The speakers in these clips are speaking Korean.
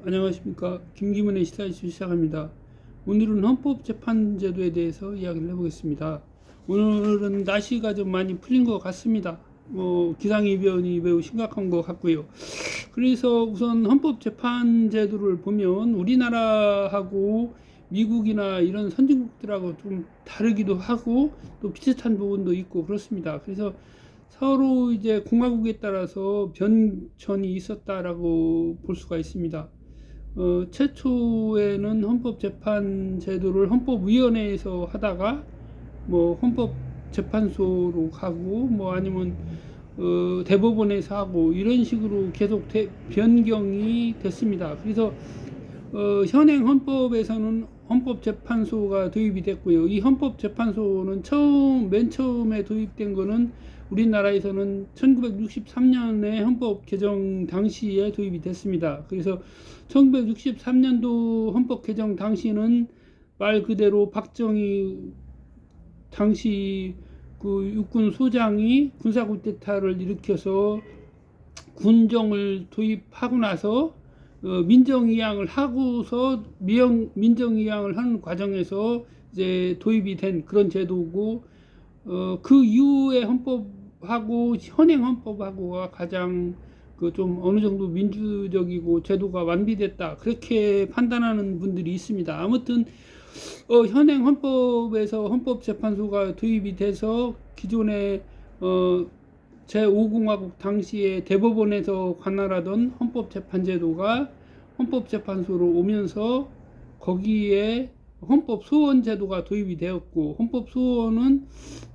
안녕하십니까. 김기문의 시사이슈 시작합니다. 오늘은 헌법재판제도에 대해서 이야기를 해보겠습니다. 오늘은 날씨가 좀 많이 풀린 것 같습니다. 기상이변이 매우 심각한 것 같고요. 그래서 우선 헌법재판제도를 보면 우리나라하고 미국이나 이런 선진국들하고 좀 다르기도 하고 또 비슷한 부분도 있고 그렇습니다. 그래서 서로 이제 공화국에 따라서 변천이 있었다라고 볼 수가 있습니다. 최초에는 헌법재판 제도를 헌법위원회에서 하다가 헌법재판소로 가고 아니면 대법원에서 하고 이런 식으로 계속 변경이 됐습니다. 그래서 현행 헌법에서는 헌법재판소가 도입이 됐고요. 이 헌법재판소는 맨 처음에 도입된 거는 우리나라에서는 1963년에 헌법 개정 당시에 도입이 됐습니다. 그래서 1963년도 헌법 개정 당시는 말 그대로 박정희 당시 그 육군 소장이 군사 쿠데타를 일으켜서 군정을 도입하고 나서 민정이양을 하고서 민정이양을 하는 과정에서 이제 도입이 된 그런 제도고, 그 이후의 헌법하고 현행 헌법하고가 가장 좀 어느 정도 민주적이고 제도가 완비됐다 그렇게 판단하는 분들이 있습니다. 아무튼 현행 헌법에서 헌법재판소가 도입이 돼서 기존의 제5공화국 당시에 대법원에서 관할하던 헌법재판제도가 헌법재판소로 오면서 거기에 헌법소원제도가 도입이 되었고, 헌법소원은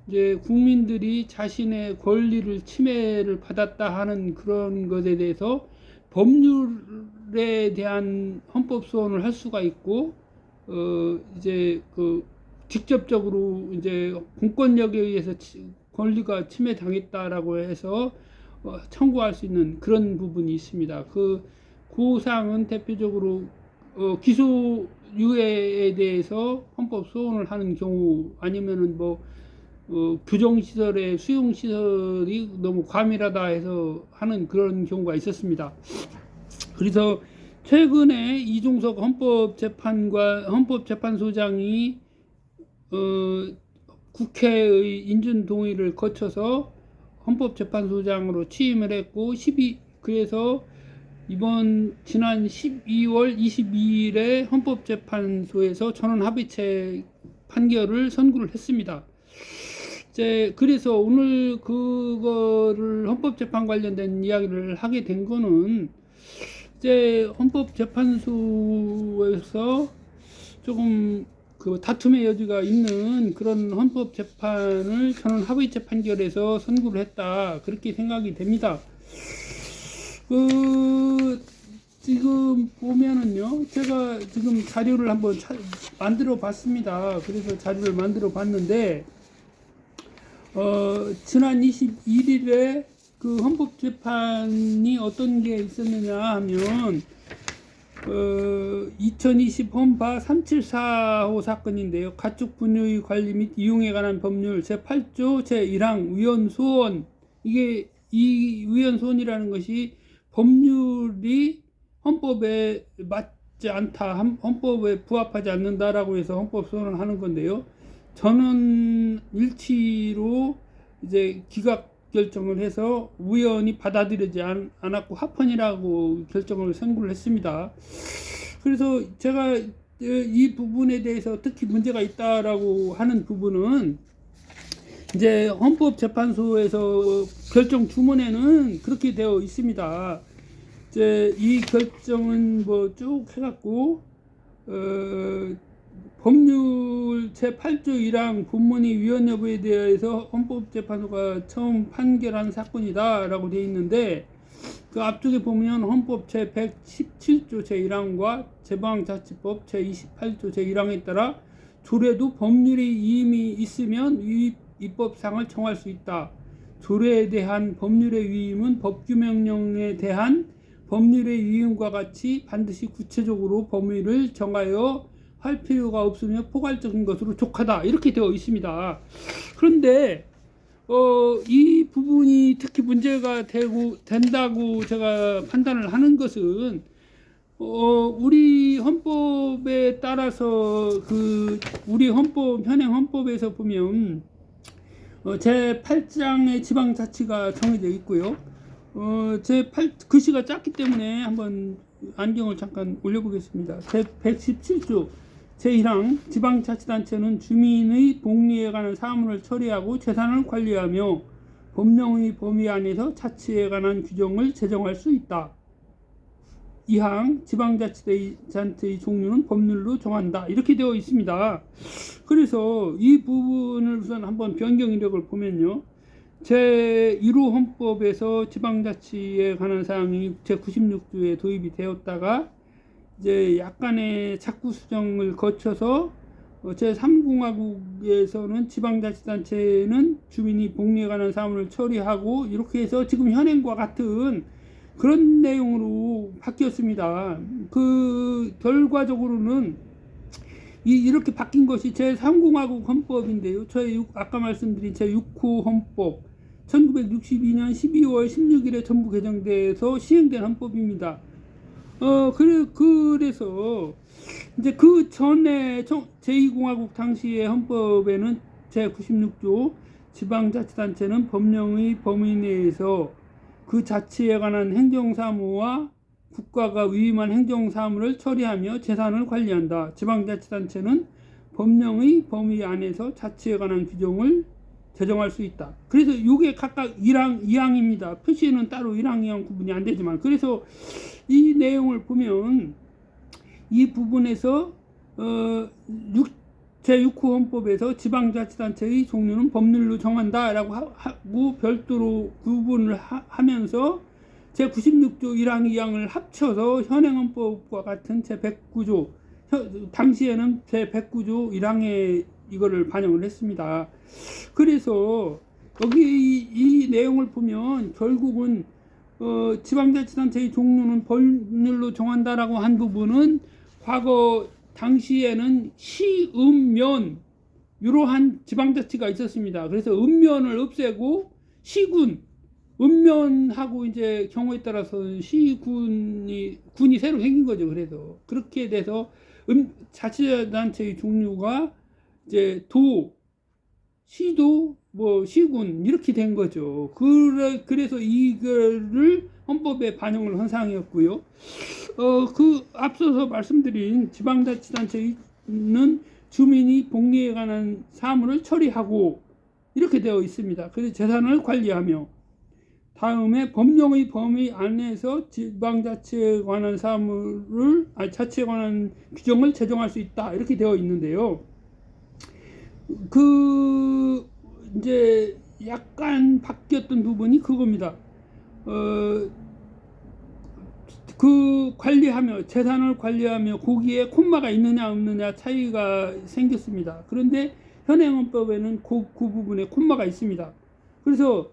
이제 국민들이 자신의 권리를 침해를 받았다 하는 그런 것에 대해서 법률에 대한 헌법소원을 할 수가 있고, 이제 직접적으로 이제 공권력에 의해서 권리가 침해당했다라고 해서 청구할 수 있는 그런 부분이 있습니다. 그 사항은 대표적으로 기소유예에 대해서 헌법 소원을 하는 경우, 아니면은 교정시설의 수용시설이 너무 과밀하다 해서 하는 그런 경우가 있었습니다. 그래서 최근에 이종석 헌법재판소장이 국회의 인준 동의를 거쳐서 헌법재판소장으로 취임을 했고, 그래서 지난 12월 22일에 헌법재판소에서 전원합의체 판결을 선고를 했습니다. 그래서 오늘 그거를 헌법재판 관련된 이야기를 하게 된 거는, 이제 헌법재판소에서 조금 다툼의 여지가 있는 그런 헌법재판을 전원합의체 판결에서 선고를 했다 그렇게 생각이 됩니다. 지금 보면은요, 제가 지금 자료를 한번 만들어 봤습니다. 그래서 자료를 만들어 봤는데, 지난 21일에 그 헌법재판이 어떤 게 있었느냐 하면, 2020 헌바 374호 사건인데요. 가축 분유의 관리 및 이용에 관한 법률 제8조 제1항 위헌소원, 이 위헌소원이라는 것이 법률이 헌법에 맞지 않다, 헌법에 부합하지 않는다라고 해서 헌법소원을 하는 건데요. 전원 일치로 이제 기각 결정을 해서 위헌이 받아들이지 않았고 합헌이라고 결정을 선고를 했습니다. 그래서 제가 이 부분에 대해서 특히 문제가 있다라고 하는 부분은, 이제 헌법재판소에서 결정 주문에는 그렇게 되어 있습니다. 이제 이 결정은 쭉 해갖고 법률 제8조 1항 본문이 위헌 여부에 대해서 헌법재판소가 처음 판결한 사건이다 라고 되어 있는데, 그 앞쪽에 보면 헌법 제117조 제1항과 지방자치법 제28조 제1항에 따라 조례도 법률의 위임이 있으면 입법상을 청할 수 있다. 조례에 대한 법률의 위임은 법규명령에 대한 법률의 위임과 같이 반드시 구체적으로 범위를 정하여 할 필요가 없으며 포괄적인 것으로 족하다 이렇게 되어 있습니다. 그런데 이 부분이 특히 문제가 된다고 제가 판단을 하는 것은, 우리 헌법에 따라서 우리 현행 헌법에서 보면 제 8장의 지방자치가 정해져 있고요. 글씨가 작기 때문에 한번 안경을 잠깐 올려보겠습니다. 제 117조 제1항 지방자치단체는 주민의 복리에 관한 사무를 처리하고 재산을 관리하며 법령의 범위 안에서 자치에 관한 규정을 제정할 수 있다. 2항 지방자치단체의 종류는 법률로 정한다. 이렇게 되어 있습니다. 그래서 이 부분을 우선 한번 변경 이력을 보면요. 제1호 헌법에서 지방자치에 관한 사항이 제96조에 도입이 되었다가 이제 약간의 착구 수정을 거쳐서 제3공화국에서는 지방자치단체는 주민이 복리에 관한 사무를 처리하고 이렇게 해서 지금 현행과 같은 그런 내용으로 바뀌었습니다. 그 결과적으로는 이렇게 바뀐 것이 제3공화국 헌법인데요. 아까 말씀드린 제6호 헌법 1962년 12월 16일에 전부 개정돼서 시행된 헌법입니다. 그래서 이제 그 전에 제2공화국 당시의 헌법에는 제96조 지방자치단체는 법령의 범위 내에서 그 자치에 관한 행정사무와 국가가 위임한 행정사무를 처리하며 재산을 관리한다. 지방자치단체는 법령의 범위 안에서 자치에 관한 규정을 제정할 수 있다. 그래서 이게 각각 1항, 2항입니다. 표시는 따로 1항, 2항 구분이 안 되지만, 그래서 이 내용을 보면 이 부분에서 제6호 헌법에서 지방자치단체의 종류는 법률로 정한다라고 하고 별도로 구분을 하면서 제96조 1항, 2항을 합쳐서 현행 헌법과 같은 제109조, 당시에는 제109조 1항에 이거를 반영을 했습니다. 그래서 여기 이 내용을 보면 결국은 지방자치단체의 종류는 법률로 정한다라고 한 부분은 과거 당시에는 시, 읍, 면 이러한 지방자치가 있었습니다. 그래서 읍면을 없애고 시군, 읍면하고 이제 경우에 따라서 군이 새로 생긴 거죠. 그래서 그렇게 돼서 자치단체의 종류가 이제 시도, 시군 이렇게 된 거죠. 그래서 이거를 헌법에 반영을 한 사항이었고요. 앞서서 말씀드린 지방자치단체는 주민이 복리에 관한 사무를 처리하고 이렇게 되어 있습니다. 그래서 재산을 관리하며 다음에 법령의 범위 안에서 지방자치에 관한 자치에 관한 규정을 제정할 수 있다. 이렇게 되어 있는데요. 이제 약간 바뀌었던 부분이 그겁니다. 재산을 관리하며 거기에 콤마가 있느냐 없느냐 차이가 생겼습니다. 그런데 현행 헌법에는 그 부분에 콤마가 있습니다. 그래서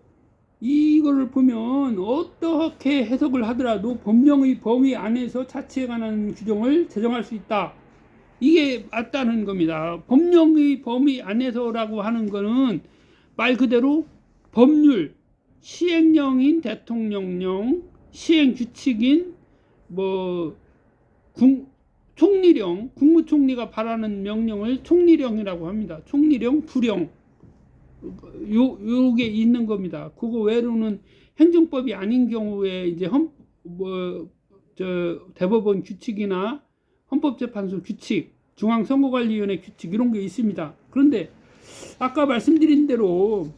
이거를 보면 어떻게 해석을 하더라도 법령의 범위 안에서 자치에 관한 규정을 제정할 수 있다. 이게 맞다는 겁니다. 법령의 범위 안에서라고 하는 거는 말 그대로 법률, 시행령인 대통령령, 시행규칙인 총리령, 국무총리가 발하는 명령을 총리령이라고 합니다. 총리령, 부령 요게 있는 겁니다. 그거 외로는 행정법이 아닌 경우에 이제 대법원 규칙이나 헌법재판소 규칙, 중앙선거관리위원회 규칙 이런 게 있습니다. 그런데 아까 말씀드린 대로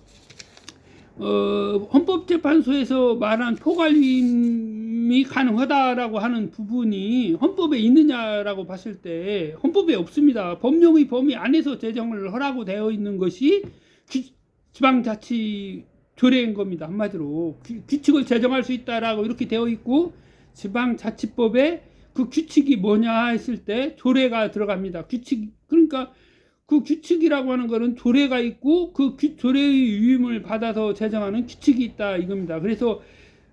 헌법재판소에서 말한 포괄임이 가능하다라고 하는 부분이 헌법에 있느냐라고 봤을 때 헌법에 없습니다. 법령의 범위 안에서 제정을 하라고 되어 있는 것이 지방자치 조례인 겁니다. 한마디로 규칙을 제정할 수 있다라고 이렇게 되어 있고, 지방자치법에 그 규칙이 뭐냐 했을 때 조례가 들어갑니다. 그러니까 그 규칙이라고 하는 거는 조례가 있고 그 조례의 위임을 받아서 제정하는 규칙이 있다 이겁니다. 그래서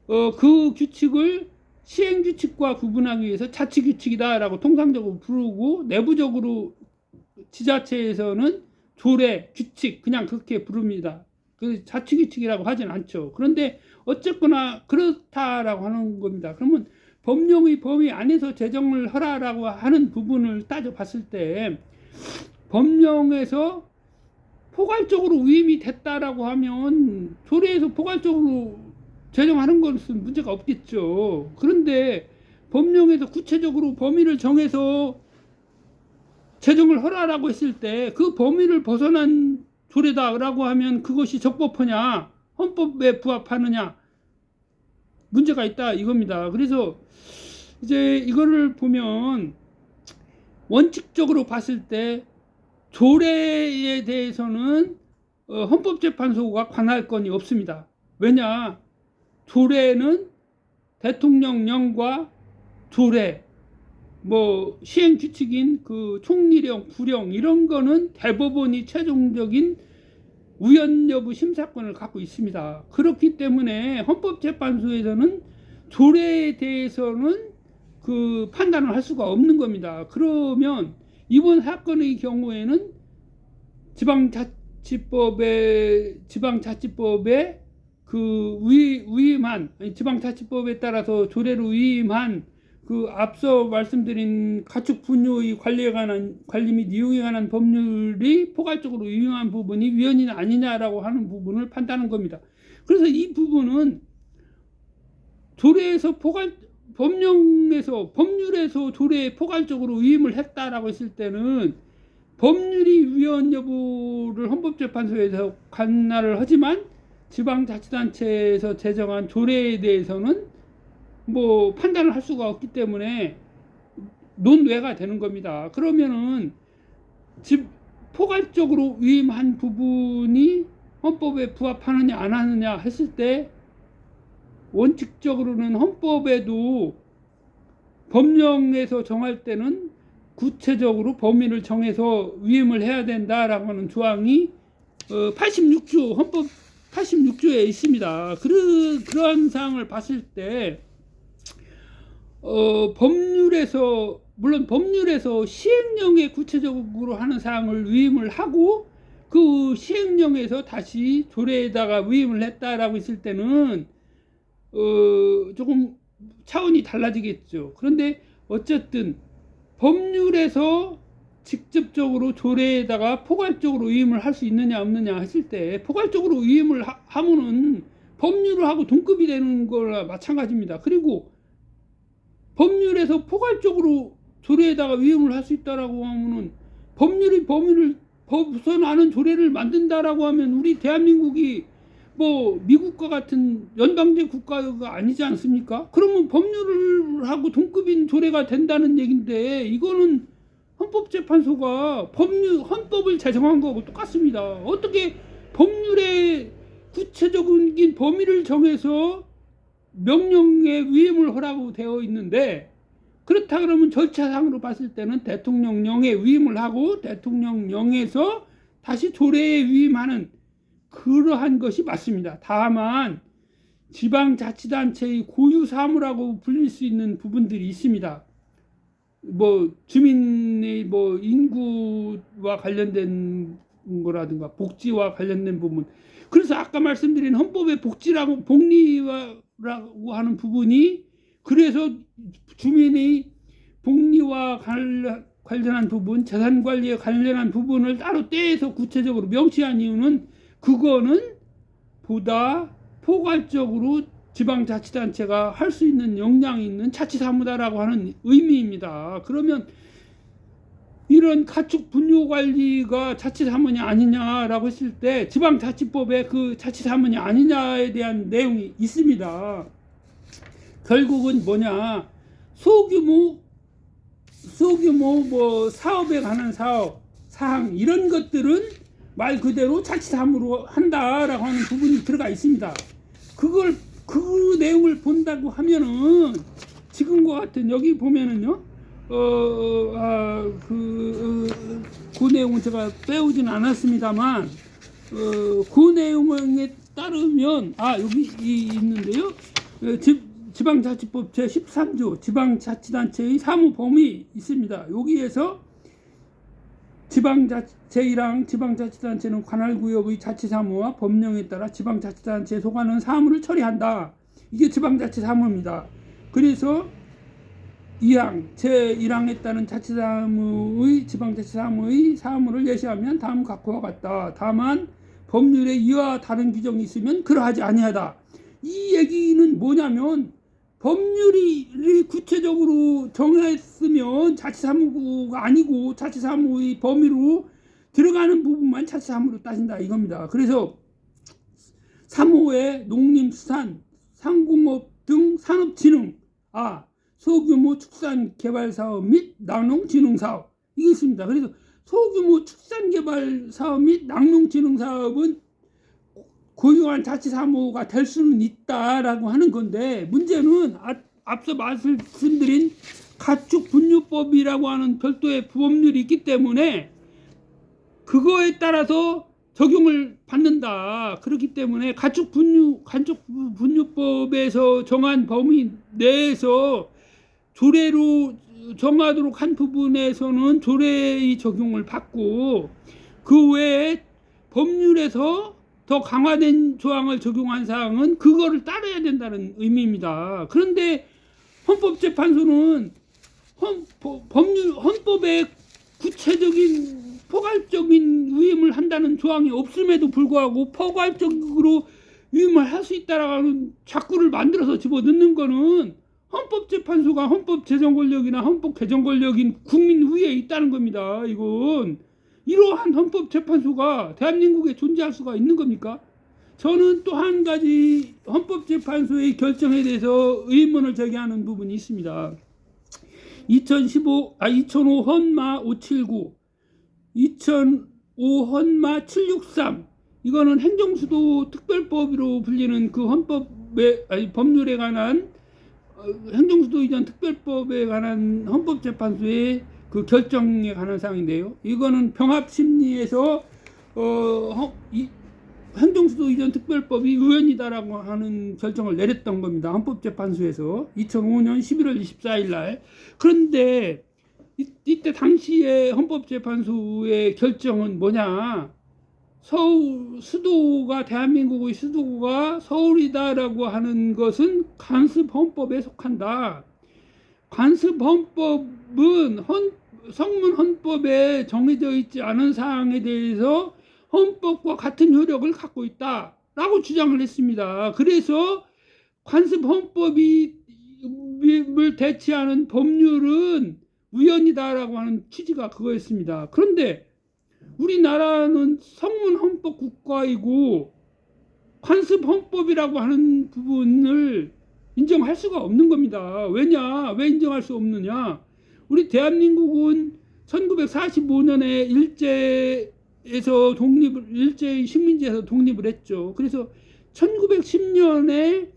그 규칙을 시행규칙과 구분하기 위해서 자치규칙이다라고 통상적으로 부르고, 내부적으로 지자체에서는 조례, 규칙 그냥 그렇게 부릅니다. 그 자치규칙이라고 하진 않죠. 그런데 어쨌거나 그렇다라고 하는 겁니다. 그러면 법령의 범위 안에서 제정을 하라라고 하는 부분을 따져봤을 때 법령에서 포괄적으로 위임이 됐다라고 하면 조례에서 포괄적으로 제정하는 것은 문제가 없겠죠. 그런데 법령에서 구체적으로 범위를 정해서 제정을 하라라고 했을 때 그 범위를 벗어난 조례다라고 하면 그것이 적법하냐, 헌법에 부합하느냐 문제가 있다 이겁니다. 그래서 이제 이거를 보면 원칙적으로 봤을 때 조례에 대해서는 헌법재판소가 관할 건이 없습니다. 왜냐? 조례는 대통령령과 조례, 뭐 시행 규칙인 그 총리령, 부령 이런 거는 대법원이 최종적인 우연 여부 심사권을 갖고 있습니다. 그렇기 때문에 헌법재판소에서는 조례에 대해서는 그 판단을 할 수가 없는 겁니다. 그러면 이번 사건의 경우에는 지방자치법에 그 위임한 지방자치법에 따라서 조례로 위임한 그 앞서 말씀드린 가축 분뇨의 관리 및 이용에 관한 법률이 포괄적으로 위임한 부분이 위헌이냐 아니냐라고 하는 부분을 판단하는 겁니다. 그래서 이 부분은 조례에서 법률에서 조례에 포괄적으로 위임을 했다라고 했을 때는 법률이 위헌 여부를 헌법재판소에서 관할을 하지만 지방자치단체에서 제정한 조례에 대해서는 뭐 판단을 할 수가 없기 때문에 논외가 되는 겁니다. 그러면은 포괄적으로 위임한 부분이 헌법에 부합하느냐 안 하느냐 했을 때 원칙적으로는 헌법에도 법령에서 정할 때는 구체적으로 범위를 정해서 위임을 해야 된다라고 하는 조항이 86조 헌법 86조에 있습니다. 그러한 사항을 봤을 때 물론 법률에서 시행령에 구체적으로 하는 사항을 위임을 하고 그 시행령에서 다시 조례에다가 위임을 했다라고 했을 때는 조금 차원이 달라지겠죠. 그런데 어쨌든 법률에서 직접적으로 조례에다가 포괄적으로 위임을 할 수 있느냐 없느냐 했을 때 포괄적으로 위임을 하면은 법률하고 동급이 되는 거나 마찬가지입니다. 그리고 법률에서 포괄적으로 조례에다가 위임을 할 수 있다라고 하면은 법률이 범위를 벗어나는 조례를 만든다라고 하면 우리 대한민국이 뭐 미국과 같은 연방제 국가가 아니지 않습니까? 그러면 법률하고 동급인 조례가 된다는 얘긴데 이거는 헌법재판소가 헌법을 제정한 거하고 똑같습니다. 어떻게 법률에 구체적인 범위를 정해서 명령에 위임을 하라고 되어 있는데 그렇다 그러면 절차상으로 봤을 때는 대통령령에 위임을 하고 대통령령에서 다시 조례에 위임하는 그러한 것이 맞습니다. 다만 지방자치단체의 고유사무라고 불릴 수 있는 부분들이 있습니다. 뭐 주민의 뭐 인구와 관련된 거라든가 복지와 관련된 부분. 그래서 아까 말씀드린 헌법의 복리라고 하는 부분이 그래서 주민의 복리와 관련한 부분, 재산관리에 관련한 부분을 따로 떼서 구체적으로 명시한 이유는 그거는 보다 포괄적으로 지방자치단체가 할 수 있는 역량이 있는 자치사무다라고 하는 의미입니다. 그러면 이런 가축 분뇨 관리가 자치사무냐 아니냐라고 했을 때 지방자치법에 그 자치사무냐 아니냐에 대한 내용이 있습니다. 결국은 뭐냐, 소규모 뭐 사업에 관한 사항 이런 것들은 말 그대로 자치사무로 한다라고 하는 부분이 들어가 있습니다. 그 내용을 본다고 하면은 지금과 같은 여기 보면은요, 그 내용은 제가 빼오진 않았습니다만, 그 내용에 따르면 여기 있는데요. 지방자치법 제13조 지방자치단체의 사무범위 있습니다. 여기에서 제1항 지방자치단체는 관할구역의 자치사무와 법령에 따라 지방자치단체에 속하는 사무를 처리한다. 이게 지방자치사무입니다. 그래서 2항 제1항에 따른 자치사무의 지방자치사무의 사무를 예시하면 다음 각과 같다. 다만 법률에 이와 다른 규정이 있으면 그러하지 아니하다. 이 얘기는 뭐냐면 법률이 구체적으로 정했으면 자치사무가 아니고 자치사무의 범위로 들어가는 부분만 자치사무로 따진다 이겁니다. 그래서 3호에 농림수산, 상공업 등 산업진흥, 소규모 축산개발사업 및 낙농진흥사업 이게 있습니다. 그래서 소규모 축산개발사업 및 낙농진흥사업은 고유한 자치사무가 될 수는 있다라고 하는 건데, 문제는 앞서 말씀드린 가축분유법이라고 하는 별도의 법률이 있기 때문에 그거에 따라서 적용을 받는다. 그렇기 때문에 가축분유법에서 정한 범위 내에서 조례로 정하도록 한 부분에서는 조례의 적용을 받고, 그 외에 법률에서 더 강화된 조항을 적용한 사항은 그거를 따라야 된다는 의미입니다. 그런데 헌법재판소는 헌법에 구체적인 포괄적인 위임을 한다는 조항이 없음에도 불구하고 포괄적으로 위임을 할 수 있다라는 자꾸를 만들어서 집어넣는 거는 헌법재판소가 헌법제정 권력이나 헌법 개정 권력인 국민의회에 있다는 겁니다. 이건 이러한 헌법재판소가 대한민국에 존재할 수가 있는 겁니까? 저는 또 한 가지 헌법재판소의 결정에 대해서 의문을 제기하는 부분이 있습니다. 2005 헌마 579, 2005 헌마 763, 이거는 행정수도 특별법으로 불리는 그 법률에 관한 행정수도 이전 특별법에 관한 헌법재판소의 그 결정에 관한 사항인데요. 이거는 병합심리에서 행정수도 이전 특별법이 의원이다라고 하는 결정을 내렸던 겁니다. 헌법재판소에서 2005년 11월 24일 날. 그런데 이때 당시에 헌법재판소의 결정은 뭐냐? 수도가 대한민국의 수도가 서울이다라고 하는 것은 관습헌법에 속한다. 관습헌법은 성문 헌법에 정해져 있지 않은 사항에 대해서 헌법과 같은 효력을 갖고 있다라고 주장을 했습니다. 그래서 관습헌법을 대체하는 법률은 위헌이다라고 하는 취지가 그거였습니다. 그런데 우리나라는 성문 헌법 국가이고 관습헌법이라고 하는 부분을 인정할 수가 없는 겁니다. 왜 인정할 수 없느냐? 우리 대한민국은 1945년에 일제의 식민지에서 독립을 했죠. 그래서 1910년에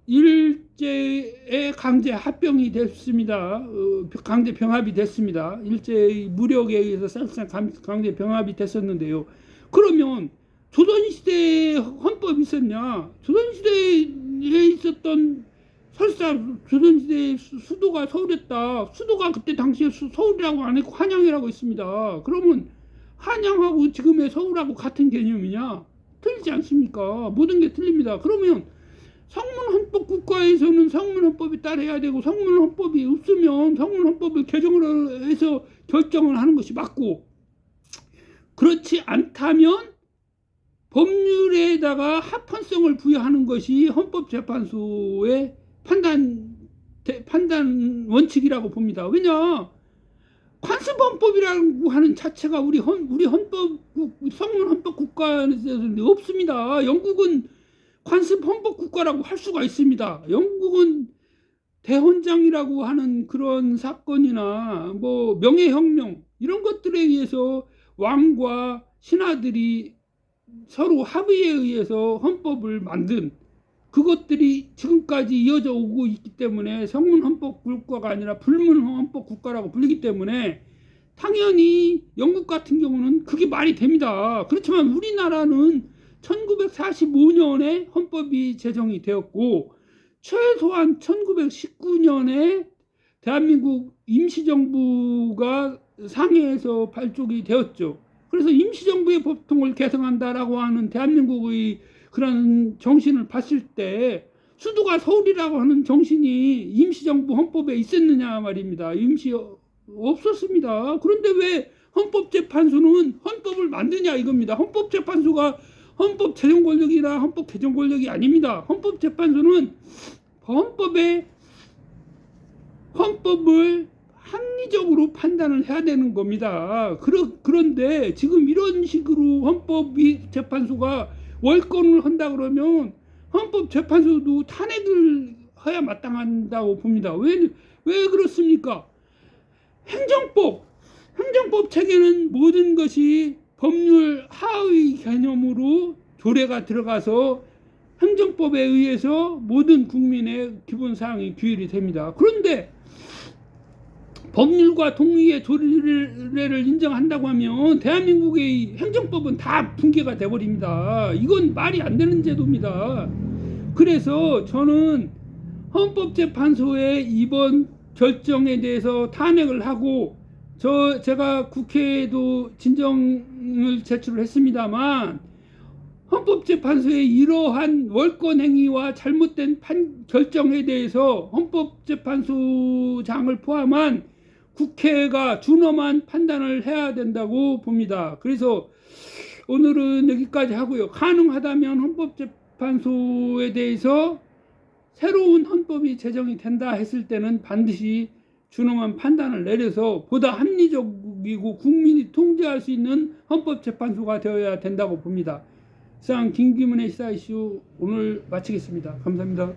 일제의 강제 합병이 됐습니다. 강제 병합이 됐습니다. 일제의 무력에 의해서 사실상 강제 병합이 됐었는데요. 그러면 조선시대에 헌법이 있었냐? 조선시대에 있었던 설사 조선시대의 수도가 서울이었다. 수도가 그때 당시에 서울이라고 안 했고 한양이라고 있습니다. 그러면 한양하고 지금의 서울하고 같은 개념이냐? 틀리지 않습니까? 모든 게 틀립니다. 그러면 성문헌법 국가에서는 성문헌법이 따라야 되고, 성문헌법이 없으면 성문헌법을 개정을 해서 결정을 하는 것이 맞고, 그렇지 않다면 법률에다가 합헌성을 부여하는 것이 헌법재판소의 판단 원칙이라고 봅니다. 왜냐? 관습헌법이라고 하는 자체가 우리 성문헌법 국가에서는 없습니다. 영국은 관습헌법 국가라고 할 수가 있습니다. 영국은 대헌장이라고 하는 그런 사건이나 명예혁명 이런 것들에 의해서 왕과 신하들이 서로 합의에 의해서 헌법을 만든 그것들이 지금까지 이어져 오고 있기 때문에 성문헌법 국가가 아니라 불문헌법 국가라고 불리기 때문에 당연히 영국 같은 경우는 그게 말이 됩니다. 그렇지만 우리나라는 1945년에 헌법이 제정이 되었고, 최소한 1919년에 대한민국 임시정부가 상해에서 발족이 되었죠. 그래서 임시정부의 법통을 개정한다라고 하는 대한민국의 그런 정신을 봤을 때 수도가 서울이라고 하는 정신이 임시정부 헌법에 있었느냐 말입니다. 없었습니다. 그런데 왜 헌법재판소는 헌법을 만드냐 이겁니다. 헌법재판소가 헌법 제정 권력이나 헌법 개정 권력이 아닙니다. 헌법재판소는 헌법을 합리적으로 판단을 해야 되는 겁니다. 그런데 지금 이런 식으로 헌법재판소가 월권을 한다 그러면 헌법재판소도 탄핵을 해야 마땅한다고 봅니다. 왜 그렇습니까? 행정법 체계는 모든 것이 법률 하의 개념으로 조례가 들어가서 행정법에 의해서 모든 국민의 기본사항이 규율이 됩니다. 그런데 법률과 동의의 조례를 인정한다고 하면 대한민국의 행정법은 다 붕괴가 돼버립니다. 이건 말이 안 되는 제도입니다. 그래서 저는 헌법재판소의 이번 결정에 대해서 탄핵을 하고 제가 국회에도 진정을 제출을 했습니다만 헌법재판소의 이러한 월권 행위와 잘못된 결정에 대해서 헌법재판소장을 포함한 국회가 준엄한 판단을 해야 된다고 봅니다. 그래서 오늘은 여기까지 하고요. 가능하다면 헌법재판소에 대해서 새로운 헌법이 제정이 된다 했을 때는 반드시 준엄한 판단을 내려서 보다 합리적이고 국민이 통제할 수 있는 헌법재판소가 되어야 된다고 봅니다. 이상 김기문의 시사 이슈 오늘 마치겠습니다. 감사합니다.